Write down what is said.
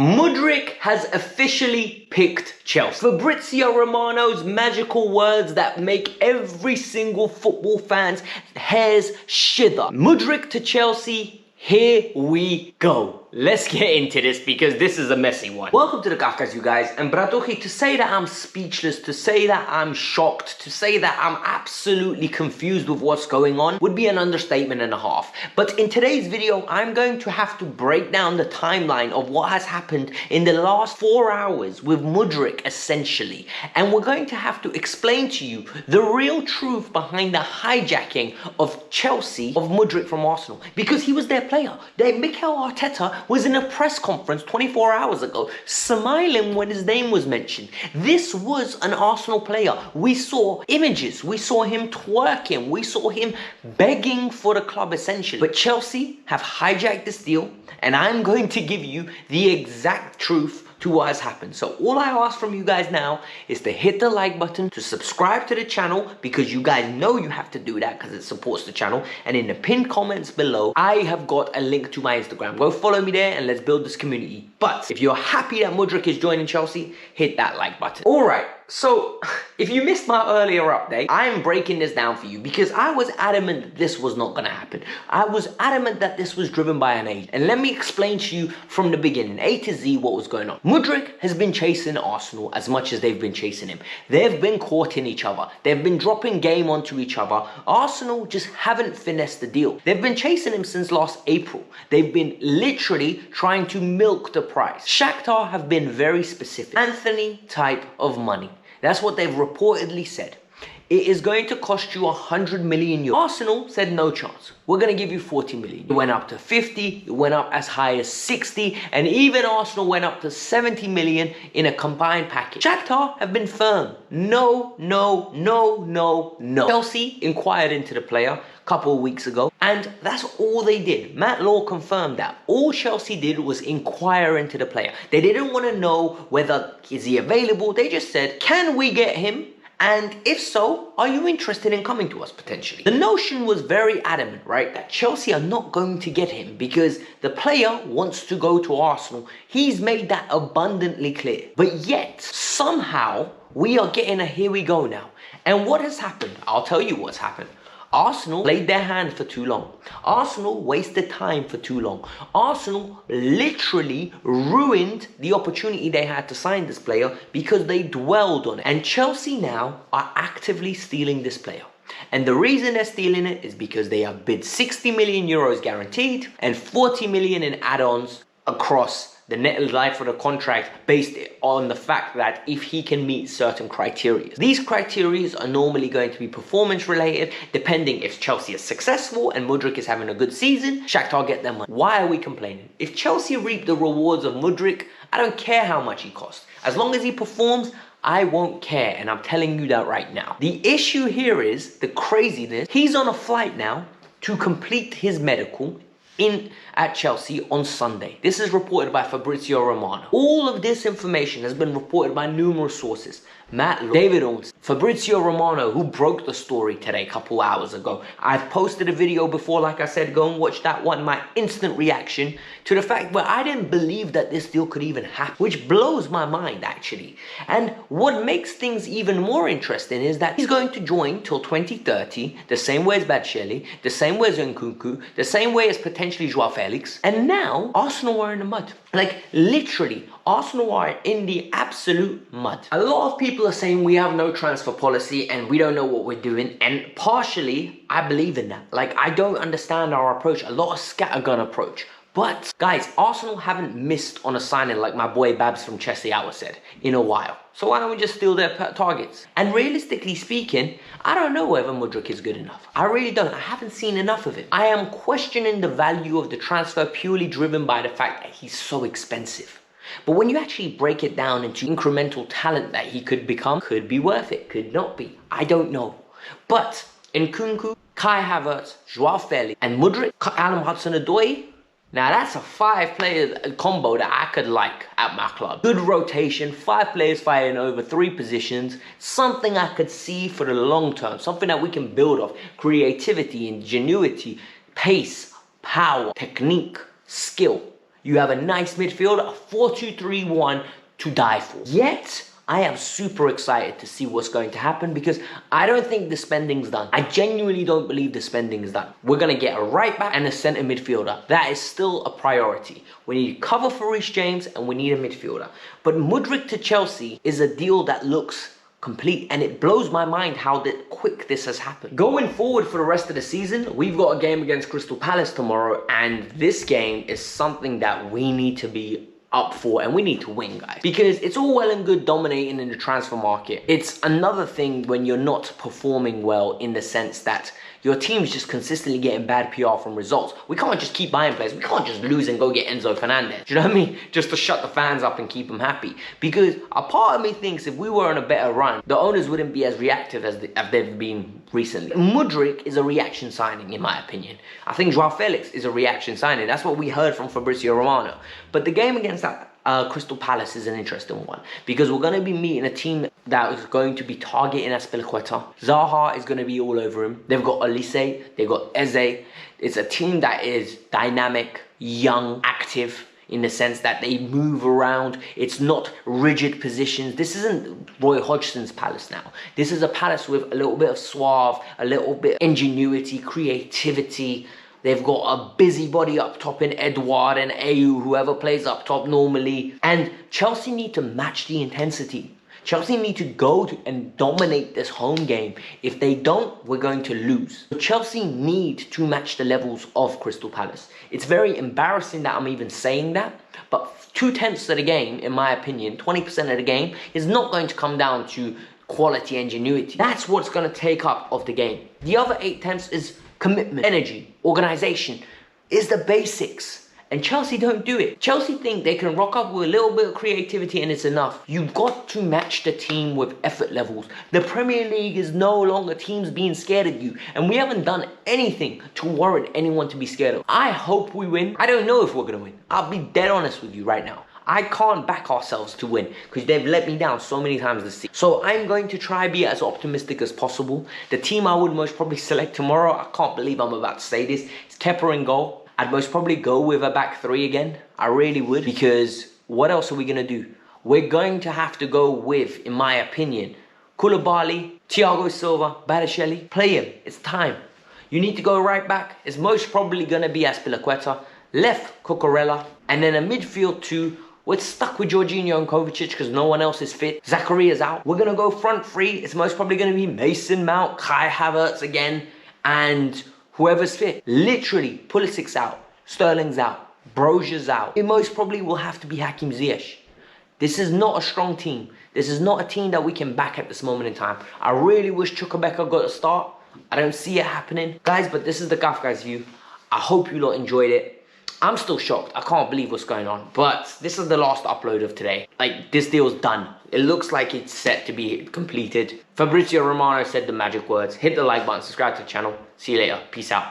Mudyrk has officially picked Chelsea. Fabrizio Romano's magical words that make every single football fan's hairs shiver. Mudyrk to Chelsea, here we go. Let's get into this because this is a messy one. Welcome to the Kavkas View, guys. And bratochi, to say that I'm speechless, to say that I'm shocked, to say that I'm absolutely confused with what's going on would be an understatement and a half. But in today's video, I'm going to have to break down the timeline of what has happened in the last 4 hours with Mudyrk, essentially. And we're going to have to explain to you the real truth behind the hijacking of Chelsea, of Mudyrk from Arsenal. Because he was their player. Mikel Arteta was in a press conference 24 hours ago, smiling when his name was mentioned. This was an Arsenal player. We saw images, we saw him twerking, we saw him begging for the club, essentially. But Chelsea have hijacked this deal, and I'm going to give you the exact truth to what has happened. So all I ask from you guys now is to hit the like button, to subscribe to the channel, because you guys know you have to do that because it supports the channel. And in the pinned comments below, I have got a link to my Instagram. Go follow me there and let's build this community. But if you're happy that Mudyrk is joining Chelsea, hit that like button. All right. So, if you missed my earlier update, I'm breaking this down for you because I was adamant that this was not going to happen. I was adamant that this was driven by an agent. And let me explain to you from the beginning, A to Z, what was going on. Mudyrk has been chasing Arsenal as much as they've been chasing him. They've been caught in each other. They've been dropping game onto each other. Arsenal just haven't finessed the deal. They've been chasing him since last April. They've been literally trying to milk the price. Shakhtar have been very specific. Anthony type of money. That's what they've reportedly said. It is going to cost you 100 million euros. Arsenal said no chance. We're going to give you 40 million. It went up to 50, it went up as high as 60, and even Arsenal went up to 70 million in a combined package. Shakhtar have been firm. No, no, no, no, no. Chelsea inquired into the player a couple of weeks ago, and that's all they did. Matt Law confirmed that. All Chelsea did was inquire into the player. They didn't want to know whether is he available. They just said, can we get him? And if so, are you interested in coming to us potentially? The notion was very adamant, right? That Chelsea are not going to get him because the player wants to go to Arsenal. He's made that abundantly clear. But yet, somehow, we are getting a here we go now. And what has happened? I'll tell you what's happened. Arsenal played their hand for too long. Arsenal wasted time for too long. Arsenal literally ruined the opportunity they had to sign this player because they dwelled on it. And Chelsea now are actively stealing this player. And the reason they're stealing it is because they have bid 60 million euros guaranteed and 40 million in add-ons across the net life of the contract based on the fact that if he can meet certain criteria. These criteria are normally going to be performance related, depending if Chelsea is successful and Mudyrk is having a good season, Shakhtar get their money. Why are we complaining? If Chelsea reap the rewards of Mudyrk, I don't care how much he costs. As long as he performs, I won't care, and I'm telling you that right now. The issue here is the craziness. He's on a flight now to complete his medical at Chelsea on Sunday. This is reported by Fabrizio Romano. All of this information has been reported by numerous sources. Matt Law, David Owens, Fabrizio Romano, who broke the story today a couple hours ago. I've posted a video before, like I said, go and watch that one. My instant reaction to the fact where I didn't believe that this deal could even happen, which blows my mind actually. And what makes things even more interesting is that he's going to join till 2030, the same way as Batshuayi, the same way as Nkunku, the same way as potentially Joao Felix. And now Arsenal are in the mud. Like literally, Arsenal are in the absolute mud. A lot of people are saying we have no transfer policy and we don't know what we're doing. And partially, I believe in that. Like, I don't understand our approach. A lot of scattergun approach. But, guys, Arsenal haven't missed on a signing like my boy Babs from Chelsea F.C said in a while. So why don't we just steal their targets? And realistically speaking, I don't know whether Mudyrk is good enough. I really don't. I haven't seen enough of him. I am questioning the value of the transfer purely driven by the fact that he's so expensive. But when you actually break it down into incremental talent that he could become, could be worth it, could not be. I don't know. But Nkunku, Kai Havertz, Joao Felix, and Mudyrk, Callum Hudson-Odoi, now that's a 5-player combo that I could like at my club. Good rotation, 5 players fighting over 3 positions, something I could see for the long term, something that we can build off. Creativity, ingenuity, pace, power, technique, skill. You have a nice midfield, a 4-2-3-1 to die for. Yet, I am super excited to see what's going to happen because I don't think the spending's done. I genuinely don't believe the spending's done. We're going to get a right back and a centre midfielder. That is still a priority. We need cover for Reece James and we need a midfielder. But Mudyrk to Chelsea is a deal that looks complete, and it blows my mind how quick this has happened. Going forward for the rest of the season, we've got a game against Crystal Palace tomorrow, and this game is something that we need to be up for and we need to win, guys, because it's all well and good dominating in the transfer market. It's another thing when you're not performing well, in the sense that your team's just consistently getting bad PR from results. We can't just keep buying players. We can't just lose and go get Enzo Fernandez. Do you know what I mean? Just to shut the fans up and keep them happy. Because a part of me thinks if we were on a better run, the owners wouldn't be as reactive as they've been recently. Mudyrk is a reaction signing, in my opinion. I think Joao Felix is a reaction signing. That's what we heard from Fabrizio Romano. But the game against Crystal Palace is an interesting one because we're going to be meeting a team that is going to be targeting Azpilicueta. Zaha is going to be all over him. They've got Olise, they've got Eze. It's a team that is dynamic, young, active, in the sense that they move around. It's not rigid positions. This isn't Roy Hodgson's Palace now. This is a Palace with a little bit of suave, a little bit of ingenuity, creativity. They've got a busybody up top in Edouard and Ayew, whoever plays up top normally. And Chelsea need to match the intensity. Chelsea need to go and dominate this home game. If they don't, we're going to lose. Chelsea need to match the levels of Crystal Palace. It's very embarrassing that I'm even saying that, but 2/10 of the game, in my opinion, 20% of the game, is not going to come down to quality ingenuity. That's what's going to take up of the game. The other 8/10 is commitment, energy, organization, is the basics. And Chelsea don't do it. Chelsea think they can rock up with a little bit of creativity and it's enough. You've got to match the team with effort levels. The Premier League is no longer teams being scared of you. And we haven't done anything to warrant anyone to be scared of. I hope we win. I don't know if we're going to win. I'll be dead honest with you right now. I can't back ourselves to win because they've let me down so many times this season. So I'm going to try be as optimistic as possible. The team I would most probably select tomorrow, I can't believe I'm about to say this, it's Kepa in goal. I'd most probably go with a back three again. I really would, because what else are we going to do? We're going to have to go with, in my opinion, Koulibaly, Thiago Silva, Balotelli. Play him. It's time. You need to go right back. It's most probably going to be Azpilicueta. Left, Cucurella. And then a midfield two. We're stuck with Jorginho and Kovacic because no one else is fit. Zachariah's out. We're going to go front three. It's most probably going to be Mason Mount, Kai Havertz again, and whoever's fit. Literally, Pulisic's out, Sterling's out, Brozier's out. It most probably will have to be Hakim Ziyech. This is not a strong team. This is not a team that we can back at this moment in time. I really wish Chukwuemeka got a start. I don't see it happening. Guys, but this is the Kavkas View. I hope you lot enjoyed it. I'm still shocked. I can't believe what's going on. But this is the last upload of today. Like, this deal's done. It looks like it's set to be completed. Fabrizio Romano said the magic words. Hit the like button, subscribe to the channel. See you later. Peace out.